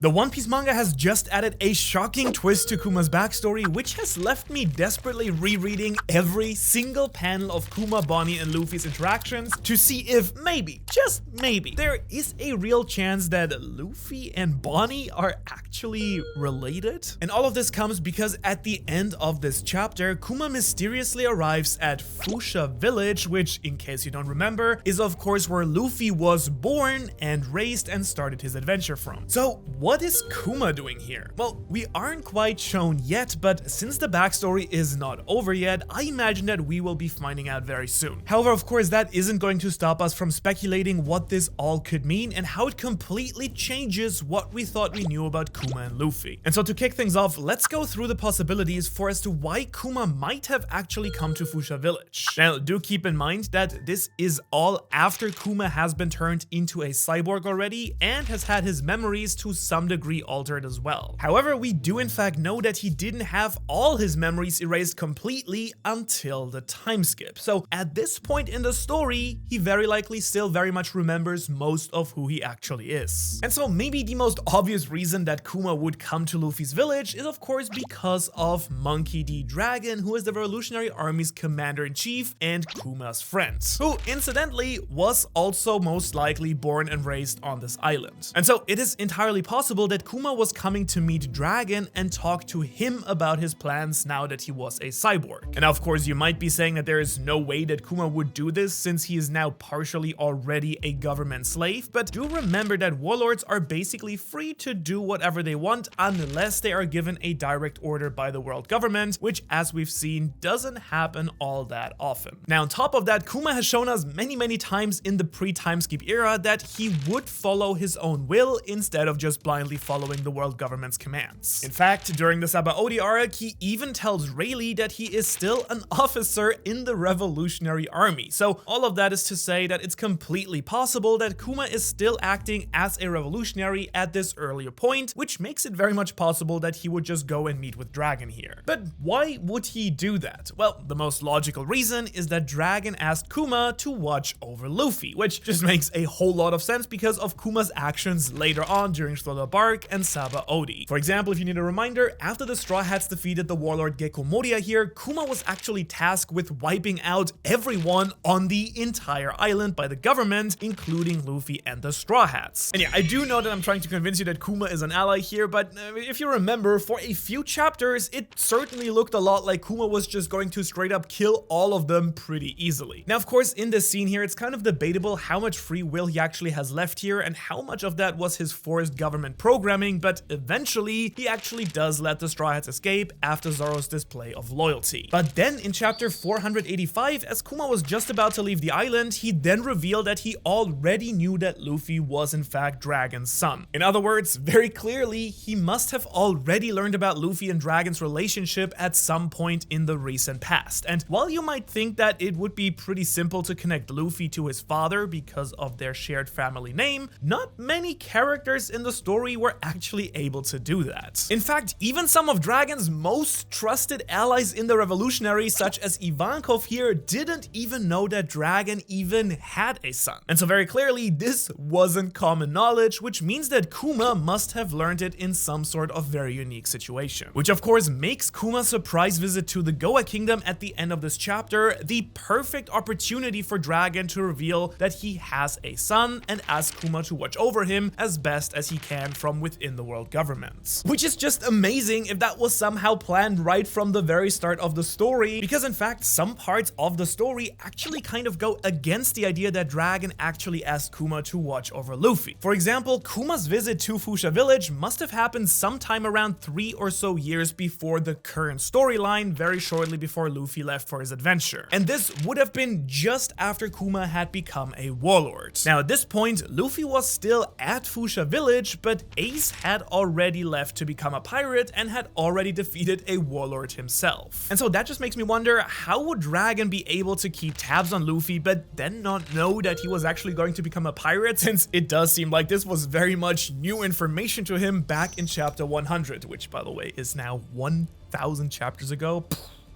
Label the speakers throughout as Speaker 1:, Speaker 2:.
Speaker 1: The One Piece manga has just added a shocking twist to Kuma's backstory, which has left me desperately rereading every single panel of Kuma, Bonney, and Luffy's interactions to see if maybe, just maybe, there is a real chance that Luffy and Bonney are actually related. And all of this comes because at the end of this chapter, Kuma mysteriously arrives at 𝙬𝚎𝚐𝚎𝚘𝚢 village, which, in case you don't remember, is of course where Luffy was born and raised and started his adventure from. So what is Kuma doing here? Well, we aren't quite shown yet, but since the backstory is not over yet, I imagine that we will be finding out very soon. However, of course, that isn't going to stop us from speculating what this all could mean and how it completely changes what we thought we knew about Kuma and Luffy. And so to kick things off, let's go through the possibilities for as to why Kuma might have actually come to 𝙬𝚎𝚐𝚎 village. Now, do keep in mind that this is all after Kuma has been turned into a cyborg already and has had his memories to some degree altered as well. However, we do in fact know that he didn't have all his memories erased completely until the time skip. So at this point in the story, he very likely still very much remembers most of who he actually is. And so maybe the most obvious reason that Kuma would come to Luffy's village is of course because of Monkey D. Dragon, who is the Revolutionary Army's commander-in-chief and Kuma's friend, who incidentally was also most likely born and raised on this island. And so it is entirely possible that Kuma was coming to meet Dragon and talk to him about his plans now that he was a cyborg. And of course, you might be saying that there is no way that Kuma would do this since he is now partially already a government slave, but do remember that warlords are basically free to do whatever they want unless they are given a direct order by the world government, which as we've seen doesn't happen all that often. Now on top of that, Kuma has shown us many times in the pre-time skip era that he would follow his own will instead of just blindly following the world government's commands. In fact, during the 𝙬𝚎𝚐𝚎𝚘𝚢 arc, he even tells Rayleigh that he is still an officer in the Revolutionary Army. So all of that is to say that it's completely possible that Kuma is still acting as a revolutionary at this earlier point, which makes it very much possible that he would just go and meet with Dragon here. But why would he do that? Well, the most logical reason is that Dragon asked Kuma to watch over Luffy, which just makes a whole lot of sense because of Kuma's actions later on during Thriller Bark and 𝙬𝚎𝚐𝚎𝚘𝚢. For example, if you need a reminder, after the Straw Hats defeated the warlord Gecko Moria here, Kuma was actually tasked with wiping out everyone on the entire island by the government, including Luffy and the Straw Hats. And yeah, I do know that I'm trying to convince you that Kuma is an ally here, but if you remember, for a few chapters, it certainly looked a lot like Kuma was just going to straight up kill all of them pretty easily. Now, of course, in this scene here, it's kind of debatable how much free will he actually has left here and how much of that was his forced government programming, but eventually he actually does let the Straw Hats escape after Zoro's display of loyalty. But then in chapter 485, as Kuma was just about to leave the island, he then revealed that he already knew that Luffy was in fact Dragon's son. In other words, very clearly, he must have already learned about Luffy and Dragon's relationship at some point in the recent past. And while you might think that it would be pretty simple to connect Luffy to his father because of their shared family name, not many characters in the story were actually able to do that. In fact, even some of Dragon's most trusted allies in the Revolutionary, such as Ivankov here, didn't even know that Dragon even had a son. And so very clearly, this wasn't common knowledge, which means that Kuma must have learned it in some sort of very unique situation. Which of course makes Kuma's surprise visit to the Goa Kingdom at the end of this chapter the perfect opportunity for Dragon to reveal that he has a son and ask Kuma to watch over him as best as he can from within the world government. Which is just amazing if that was somehow planned right from the very start of the story, because in fact some parts of the story actually kind of go against the idea that Dragon actually asked Kuma to watch over Luffy. For example, Kuma's visit to 𝙬𝚎𝚐𝚎𝚘𝚢 village must have happened sometime around 3 or so years before the current storyline, very shortly before Luffy left for his adventure. And this would have been just after Kuma had become a warlord. Now at this point, Luffy was still at 𝙬𝚎𝚐𝚎𝚘𝚢 village, but Ace had already left to become a pirate and had already defeated a warlord himself. And so that just makes me wonder, how would Dragon be able to keep tabs on Luffy but then not know that he was actually going to become a pirate, since it does seem like this was very much new information to him back in chapter 100, which by the way is now 1,000 chapters ago.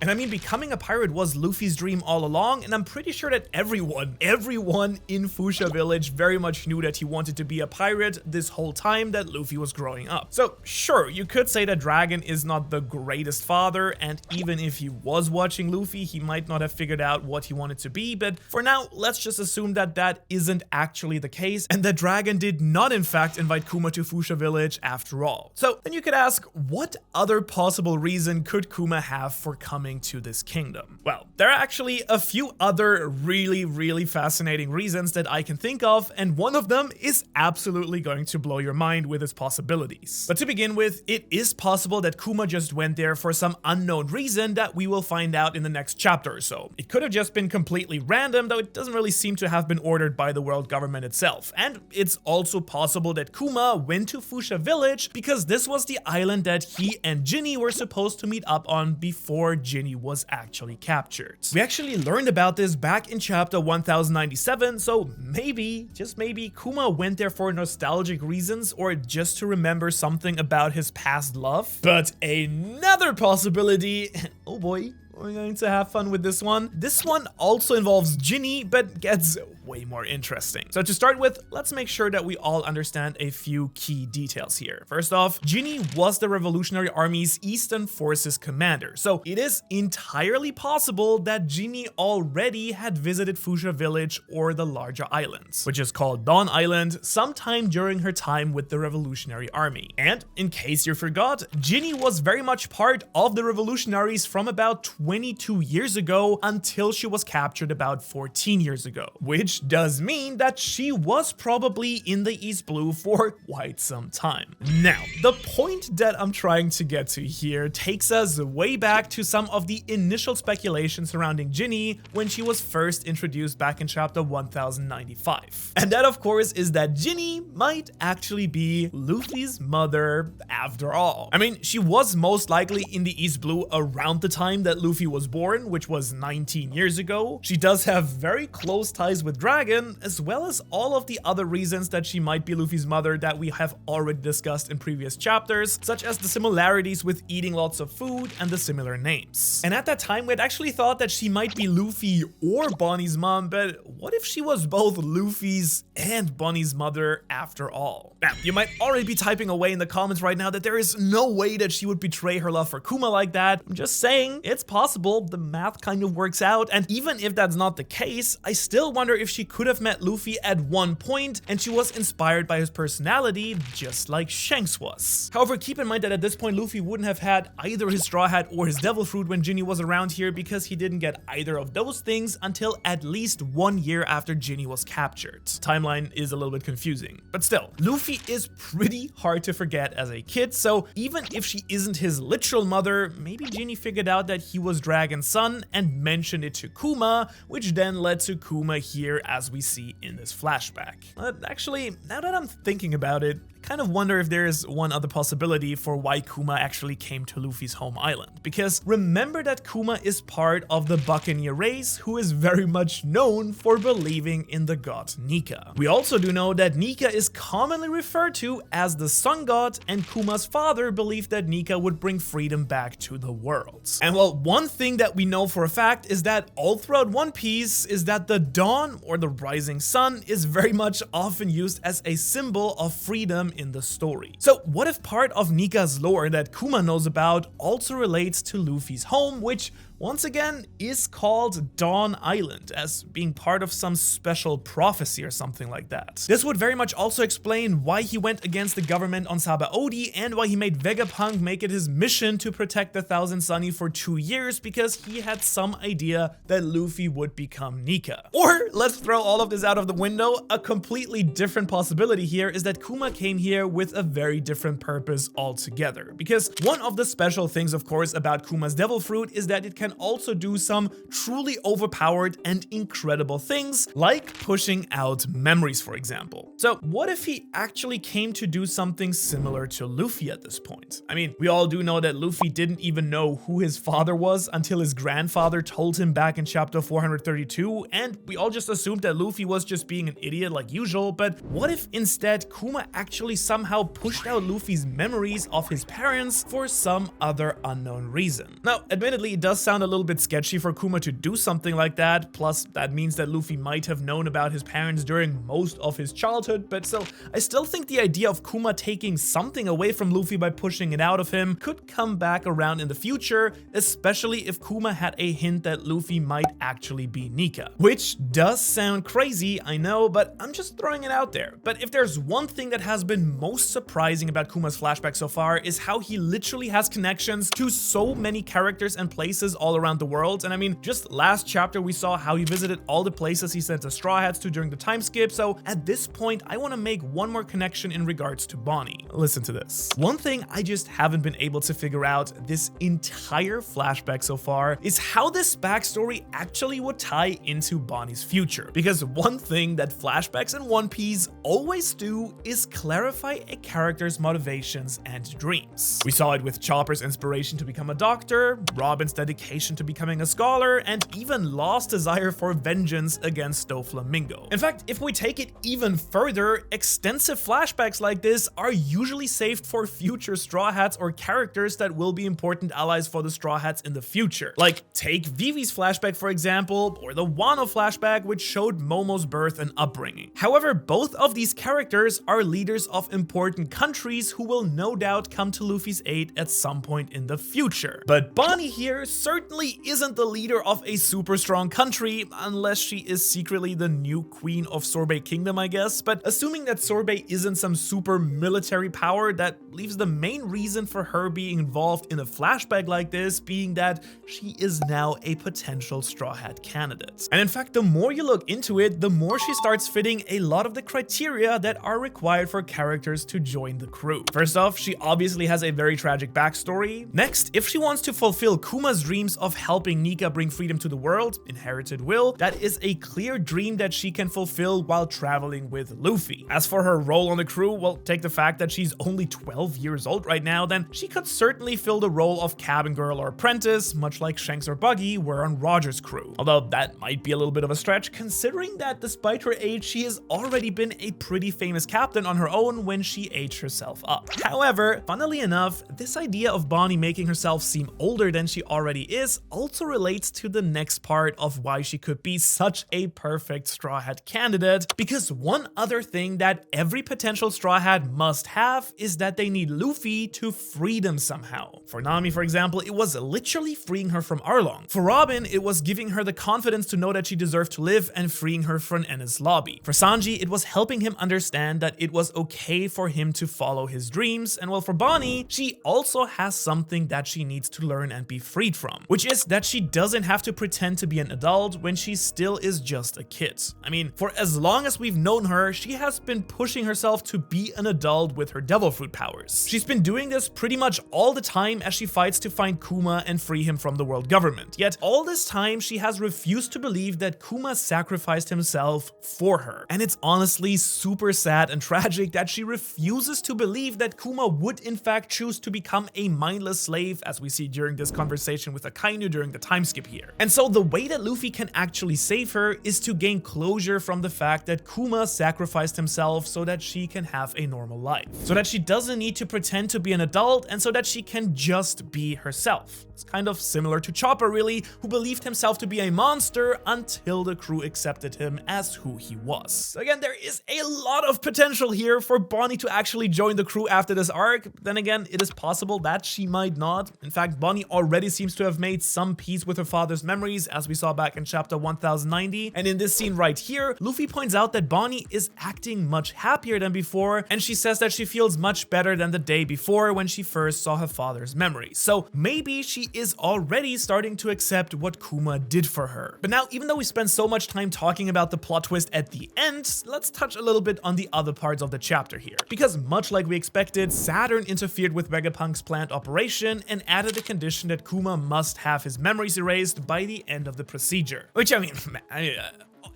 Speaker 1: And I mean, becoming a pirate was Luffy's dream all along, and I'm pretty sure that everyone in Fuchsia Village very much knew that he wanted to be a pirate this whole time that Luffy was growing up. So sure, you could say that Dragon is not the greatest father, and even if he was watching Luffy, he might not have figured out what he wanted to be, but for now, let's just assume that that isn't actually the case, and that Dragon did not in fact invite Kuma to Fuchsia Village after all. So then you could ask, what other possible reason could Kuma have for coming to this kingdom? Well, there are actually a few other really fascinating reasons that I can think of, and one of them is absolutely going to blow your mind with its possibilities. But to begin with, it is possible that Kuma just went there for some unknown reason that we will find out in the next chapter or so. It could have just been completely random, though it doesn't really seem to have been ordered by the world government itself. And it's also possible that Kuma went to Fuchsia Village because this was the island that he and Jinny were supposed to meet up on before Jinny was actually captured. We actually learned about this back in chapter 1097, so maybe, just maybe, Kuma went there for nostalgic reasons or just to remember something about his past love. But another possibility, oh boy, we're going to have fun with this one. This one also involves Jinny, but gets way more interesting. So to start with, let's make sure that we all understand a few key details here. First off, Jinny was the Revolutionary Army's Eastern Forces commander, so it is entirely possible that Jinny already had visited Fuchsia Village or the larger islands, which is called Dawn Island, sometime during her time with the Revolutionary Army. And in case you forgot, Jinny was very much part of the revolutionaries from about 22 years ago until she was captured about 14 years ago, which does mean that she was probably in the East Blue for quite some time. Now, the point that I'm trying to get to here takes us way back to some of the initial speculation surrounding Jinny when she was first introduced back in chapter 1095. And that, of course, is that Jinny might actually be Luffy's mother after all. I mean, she was most likely in the East Blue around the time that Luffy was born, which was 19 years ago. She does have very close ties with Dragon, as well as all of the other reasons that she might be Luffy's mother that we have already discussed in previous chapters, such as the similarities with eating lots of food and the similar names. And at that time, we had actually thought that she might be Luffy or Bonney's mom, but what if she was both Luffy's and Bonney's mother after all? Now, you might already be typing away in the comments right now that there is no way that she would betray her love for Kuma like that. I'm just saying, it's possible, the math kind of works out, and even if that's not the case, I still wonder if she could have met Luffy at one point and she was inspired by his personality just like Shanks was. However, keep in mind that at this point Luffy wouldn't have had either his straw hat or his devil fruit when Jinny was around here because he didn't get either of those things until at least 1 year after Jinny was captured. Timeline is a little bit confusing, but still, Luffy is pretty hard to forget as a kid, so even if she isn't his literal mother, maybe Jinny figured out that he was Dragon's son and mentioned it to Kuma, which then led to Kuma here as we see in this flashback. But actually, now that I'm thinking about it, I kind of wonder if there's one other possibility for why Kuma actually came to Luffy's home island. Because remember that Kuma is part of the Buccaneer race who is very much known for believing in the god Nika. We also do know that Nika is commonly referred to as the sun god, and Kuma's father believed that Nika would bring freedom back to the world. And well, one thing that we know for a fact is that all throughout One Piece is that the dawn or the rising sun is very much often used as a symbol of freedom in the story. So what if part of Nika's lore that Kuma knows about also relates to Luffy's home, which once again is called Dawn Island, as being part of some special prophecy or something like that. This would very much also explain why he went against the government on Sabaody and why he made Vegapunk make it his mission to protect the Thousand Sunny for 2 years, because he had some idea that Luffy would become Nika. Or let's throw all of this out of the window, a completely different possibility here is that Kuma came here with a very different purpose altogether. Because one of the special things, of course, about Kuma's devil fruit is that it can also do some truly overpowered and incredible things, like pushing out memories, for example. So what if he actually came to do something similar to Luffy at this point? I mean, we all do know that Luffy didn't even know who his father was until his grandfather told him back in chapter 432, and we all just assumed that Luffy was just being an idiot like usual, but what if instead Kuma actually somehow pushed out Luffy's memories of his parents for some other unknown reason? Now, admittedly, it does sound sound a little bit sketchy for Kuma to do something like that, plus that means that Luffy might have known about his parents during most of his childhood, but still, I still think the idea of Kuma taking something away from Luffy by pushing it out of him could come back around in the future, especially if Kuma had a hint that Luffy might actually be Nika. Which does sound crazy, I know, but I'm just throwing it out there. But if there's one thing that has been most surprising about Kuma's flashback so far is how he literally has connections to so many characters and places all around the world. And I mean, just last chapter we saw how he visited all the places he sent the Straw Hats to during the time skip, so at this point I want to make one more connection in regards to Bonney. Listen to this. One thing I just haven't been able to figure out this entire flashback so far is how this backstory actually would tie into Bonney's future. Because one thing that flashbacks in One Piece always do is clarify a character's motivations and dreams. We saw it with Chopper's inspiration to become a doctor, Robin's dedication to becoming a scholar, and even Law's desire for vengeance against Doflamingo. In fact, if we take it even further, extensive flashbacks like this are usually saved for future Straw Hats or characters that will be important allies for the Straw Hats in the future. Like, take Vivi's flashback for example, or the Wano flashback which showed Momo's birth and upbringing. However, both of these characters are leaders of important countries who will no doubt come to Luffy's aid at some point in the future. But Bonney here certainly isn't the leader of a super strong country, unless she is secretly the new queen of Sorbet Kingdom, I guess. But assuming that Sorbet isn't some super military power, that leaves the main reason for her being involved in a flashback like this being that she is now a potential Straw Hat candidate. And in fact, the more you look into it, the more she starts fitting a lot of the criteria that are required for characters to join the crew. First off, she obviously has a very tragic backstory. Next, if she wants to fulfill Kuma's dreams of helping Nika bring freedom to the world, inherited will, that is a clear dream that she can fulfill while traveling with Luffy. As for her role on the crew, well, take the fact that she's only 12 years old right now, then she could certainly fill the role of cabin girl or apprentice, much like Shanks or Buggy were on Roger's crew. Although that might be a little bit of a stretch, considering that despite her age, she has already been a pretty famous captain on her own when she aged herself up. However, funnily enough, this idea of Bonney making herself seem older than she already is also relates to the next part of why she could be such a perfect Straw Hat candidate, because one other thing that every potential Straw Hat must have is that they need Luffy to free them somehow. For Nami, for example, it was literally freeing her from Arlong. For Robin, it was giving her the confidence to know that she deserved to live and freeing her from Ennis Lobby. For Sanji, it was helping him understand that it was okay for him to follow his dreams. And well, for Bonney, she also has something that she needs to learn and be freed from, which is that she doesn't have to pretend to be an adult when she still is just a kid. I mean, for as long as we've known her, she has been pushing herself to be an adult with her devil fruit powers. She's been doing this pretty much all the time as she fights to find Kuma and free him from the world government. Yet all this time, she has refused to believe that Kuma sacrificed himself for her. And it's honestly super sad and tragic that she refuses to believe that Kuma would in fact choose to become a mindless slave, as we see during this conversation with Akainu during the time skip here. And so the way that Luffy can actually save her is to gain closure from the fact that Kuma sacrificed himself so that she can have a normal life, so that she doesn't need to pretend to be an adult, and so that she can just be herself. It's kind of similar to Chopper really, who believed himself to be a monster until the crew accepted him as who he was. So again, there is a lot of potential here for Bonney to actually join the crew after this arc. Then again, it is possible that she might not. In fact, Bonney already seems to have made some peace with her father's memories, as we saw back in chapter 1090. And in this scene right here, Luffy points out that Bonney is acting much happier than before, and she says that she feels much better than the day before when she first saw her father's memories. So maybe she is already starting to accept what Kuma did for her. But now, even though we spend so much time talking about the plot twist at the end, let's touch a little bit on the other parts of the chapter here. Because much like we expected, Saturn interfered with Vegapunk's planned operation and added the condition that Kuma must have his memories erased by the end of the procedure. Which, I mean,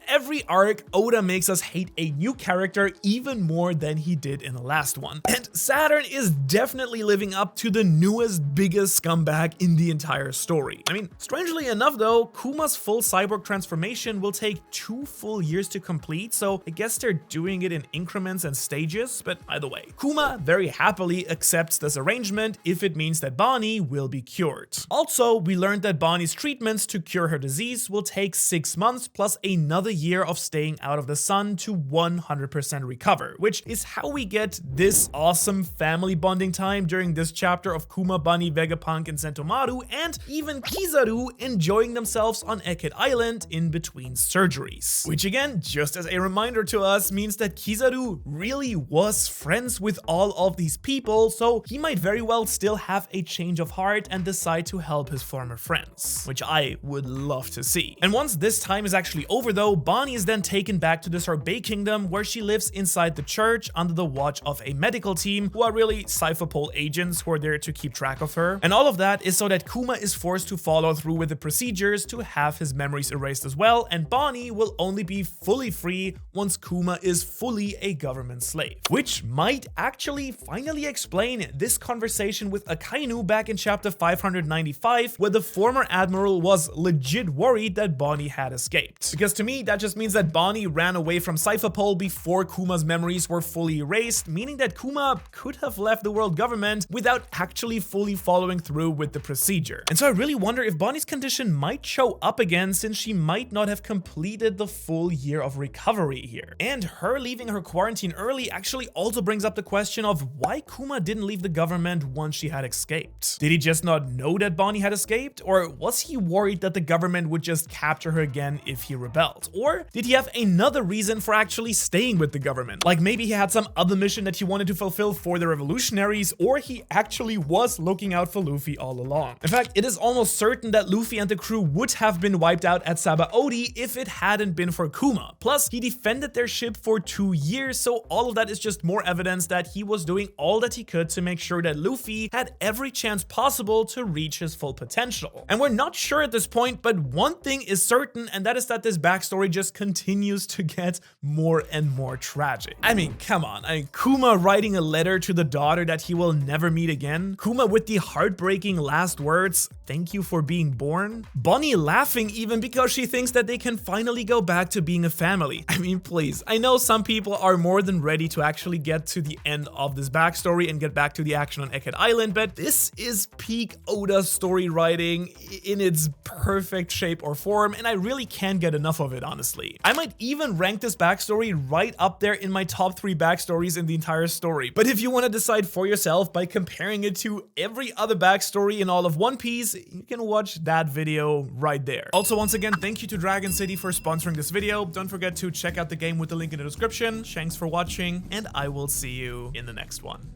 Speaker 1: Every arc, Oda makes us hate a new character even more than he did in the last one. And Saturn is definitely living up to the newest, biggest scumbag in the entire story. I mean, strangely enough though, Kuma's full cyborg transformation will take 2 full years to complete, so I guess they're doing it in increments and stages. But either way, Kuma very happily accepts this arrangement if it means that Bonney will be cured. Also, we learned that Bonney's treatments to cure her disease will take 6 months plus another year of staying out of the sun to 100% recover, which is how we get this awesome family bonding time during this chapter of Kuma, Bonney, Vegapunk, and Sentomaru, and even Kizaru enjoying themselves on Egghead Island in between surgeries. Which again, just as a reminder to us, means that Kizaru really was friends with all of these people, so he might very well still have a change of heart and decide to help his former friends, which I would love to see. And once this time is actually over though, Bonney is then taken back to the 𝙻𝚎𝚐𝚐 kingdom, where she lives inside the church under the watch of a medical team who are really 𝙻𝚎𝚐𝚐 agents who are there to keep track of her. And all of that is so that Kuma is forced to follow through with the procedures to have his memories erased as well, and Bonney will only be fully free once Kuma is fully a government slave. Which might actually finally explain this conversation with Akainu back in chapter 595, where the former admiral was legit worried that Bonney had escaped. Because to me, that just means that Bonney ran away from 𝙻𝚎𝚐𝚐 before Kuma's memories were fully erased, meaning that Kuma could have left the world government without actually fully following through with the procedure. And so I really wonder if Bonney's condition might show up again, since she might not have completed the full year of recovery here. And her leaving her quarantine early actually also brings up the question of why Kuma didn't leave the government once she had escaped. Did he just not know that Bonney had escaped? Or was he worried that the government would just capture her again if he rebelled? Or did he have another reason for actually staying with the government? Like maybe he had some other mission that he wanted to fulfill for the revolutionaries, or he actually was looking out for Luffy all along. In fact, it is almost certain that Luffy and the crew would have been wiped out at Sabaody if it hadn't been for Kuma. Plus, he defended their ship for 2 years, so all of that is just more evidence that he was doing all that he could to make sure that Luffy had every chance possible to reach his full potential. And we're not sure at this point, but one thing is certain, and that is that this backstory just continues to get more and more tragic. I mean, come on. Kuma writing a letter to the daughter that he will never meet again. Kuma with the heartbreaking last words, "Thank you for being born." Bonney laughing even because she thinks that they can finally go back to being a family. I mean, please. I know some people are more than ready to actually get to the end of this backstory and get back to the action on Egghead Island, but this is peak Oda story writing in its perfect shape or form, and I really can't get enough of it, honestly. I might even rank this backstory right up there in my top 3 backstories in the entire story. But if you want to decide for yourself by comparing it to every other backstory in all of One Piece, you can watch that video right there. Also, once again, thank you to Dragon City for sponsoring this video. Don't forget to check out the game with the link in the description. Thanks for watching, and I will see you in the next one.